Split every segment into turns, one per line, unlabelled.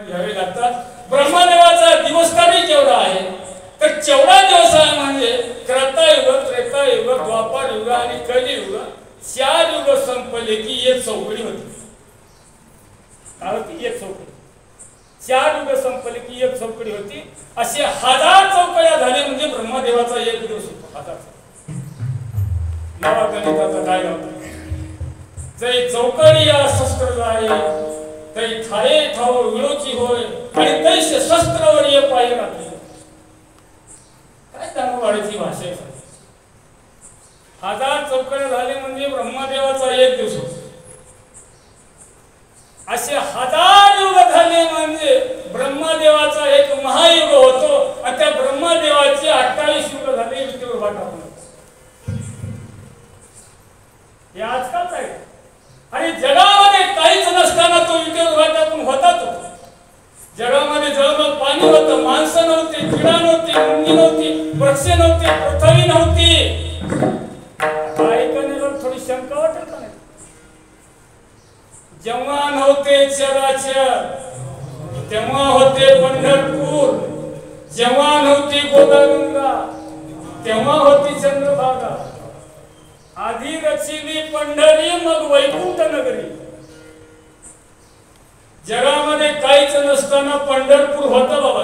घ्यावे लागतात। ब्रह्मदेवाचा दिवस तारीख जेवढा आहे तर 14 दिवस आहे म्हणजे त्रतायुग, त्रेतायुग, द्वापर युग आणि कलियुग 4 युग संपले की एक चौकडी होती। काय होती? एक चौकडी। 4 युग संपले की एक चौकडी होती। असे 1000 चौकड्या झाले म्हणजे ब्रह्मदेवाचा एक दिवस होतो। 1000 नवा गणिताचा काय होता? जै चौकडी या शस्त्र जाय तै ठाये ठाव विळोची होय आणि तैसे शस्त्रावर ये पाय राहते। काय दानवाडीची भाषा आहे? 1000 चौकड्या झाले म्हणजे ब्रह्मदेवाचा एक दिवस होतो। असे 1000 युग झाले म्हणजे ब्रह्मदेवाचा एक महायुग होतो आणि त्या ब्रह्मदेवाचे 28 युग झाले विष्णू भाटापण। हे आजकालच आहे आणि जगामध्ये काहीच नसताना तो विष्णू भाटापण होता। तो जगामध्ये जवळ पाणी होतं, माणसं नव्हती, किडा नव्हती, मुंगी नव्हती, वृक्ष नव्हते, पृथ्वी नव्हती। ऐकण्यावर थोडी शंका वाटेल का नाही? जेव्हा नव्हते चराचर तेव्हा होते पंढरपूर, जेव्हा नव्हती गोदागंगा तेव्हा होती चंद्रभागा। आधी रचिली पंढरी मग वैकुंठ नगरी। जगामध्ये काहीच नसताना पंढरपूर होतं बाबा।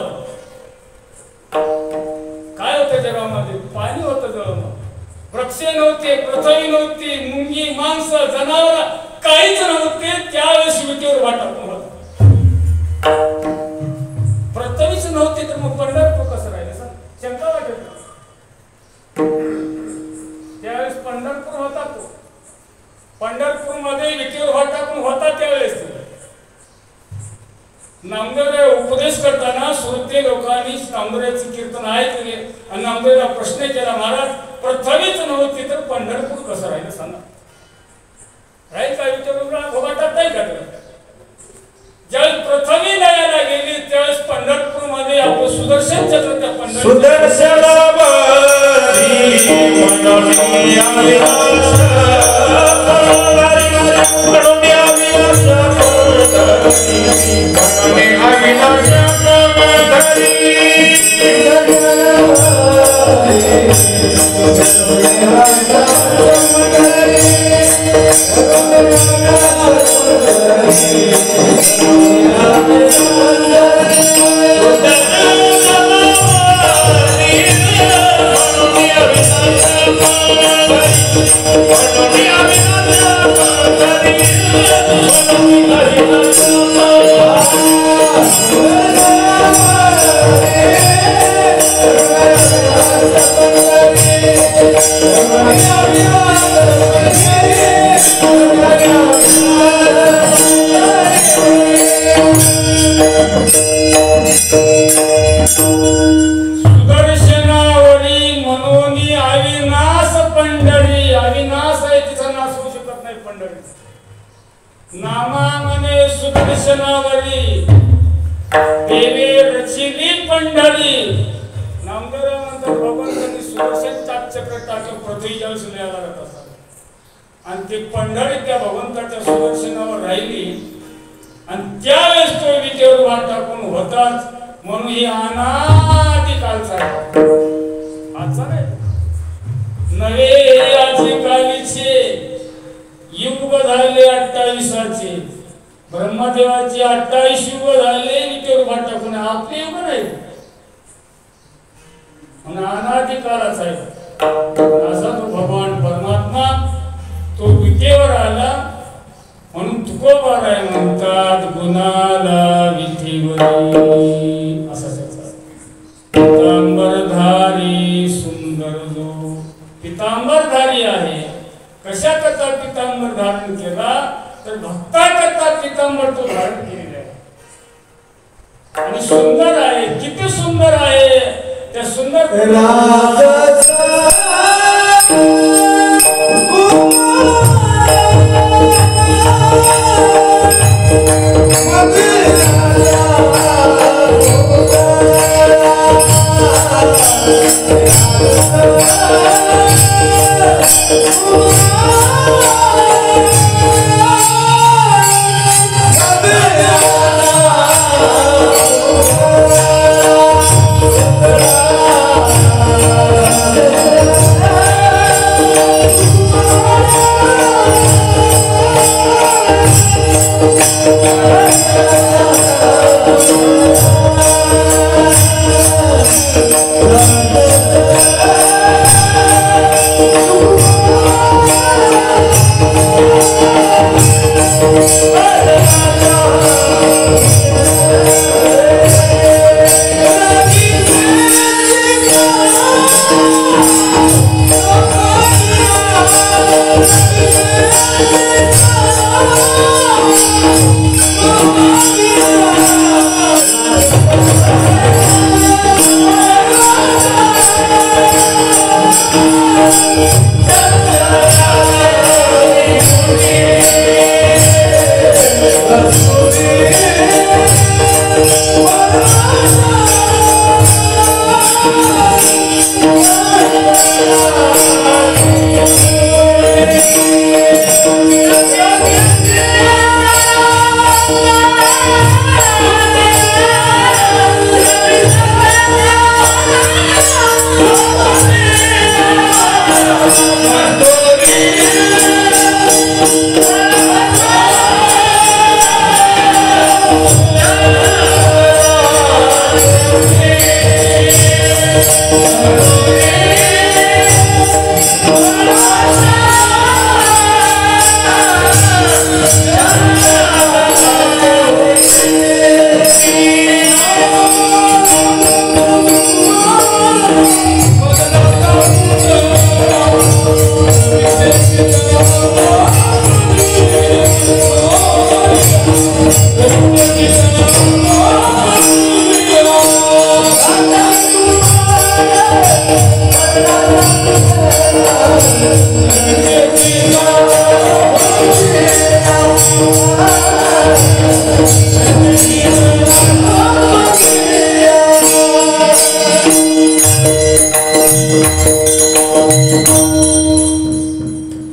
काय होतं जगामध्ये? पाणी होतं जवळ, वृक्ष नव्हते, पृथ्वी नव्हती, मुंगी, माणसं, जनावर काहीच नव्हते। त्यावेळेस विटेवर वाटापण होतं। पृथ्वीच नव्हती तर मग पंढरपूर कसं राहिलं? शंका वाटत। त्यावेळेस पंढरपूर होता। तो पंढरपूर मध्ये विटेवर वाटापण होता। त्यावेळेस नामदेव उपदेश करताना श्रोते लोकांनी नामदेवाचे कीर्तन ऐकले आणि नामदेवाला प्रश्न केला, महाराज पृथ्वीच नव्हती तर पंढरपूर कसं राहिलं सांगा? राहील का? विचार भोगाटात नाही का? ज्यावेळेस पृथ्वी लयाला गेली त्यावेळेस पंढरपूर मध्ये आपलं सुदर्शन चक्र त्या नामामने सुदर्शनावरी देवी रचिली पंढरी। नामदेव म्हणतात भगवंतांनी सुदर्शन चक्र टाकलं पृथ्वी ज्यावेळेस लयाला जात असताना आणि ते पंढरी त्या भगवंताच्या सुदर्शनावर राहिली आणि त्यावेळेस तो विटेवर वाट टाकून होताच। म्हणून ही अनादी कालचा आजचा नाही नवे आजी कालीचे युग झाले 28चे। ब्रह्मदेवाचे 28 युग झाले विटेवर वाट टाकून। आपले युग नाही अनादी कालाचा आहे। असा तो भगवान परमात्मा तो विटेवर आला म्हणून तुकोबाराय म्हणतात गुणाला विठीवरी असा पितांबरधारी सुंदर जो पितांबरधारी आहे। कशा करता पितांबर धारण केला तर भक्ता करता पितांबर तो धारण केलेला आहे आणि सुंदर आहे। किती सुंदर आहे? त्या सुंदर
Oh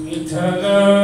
विठ्ठल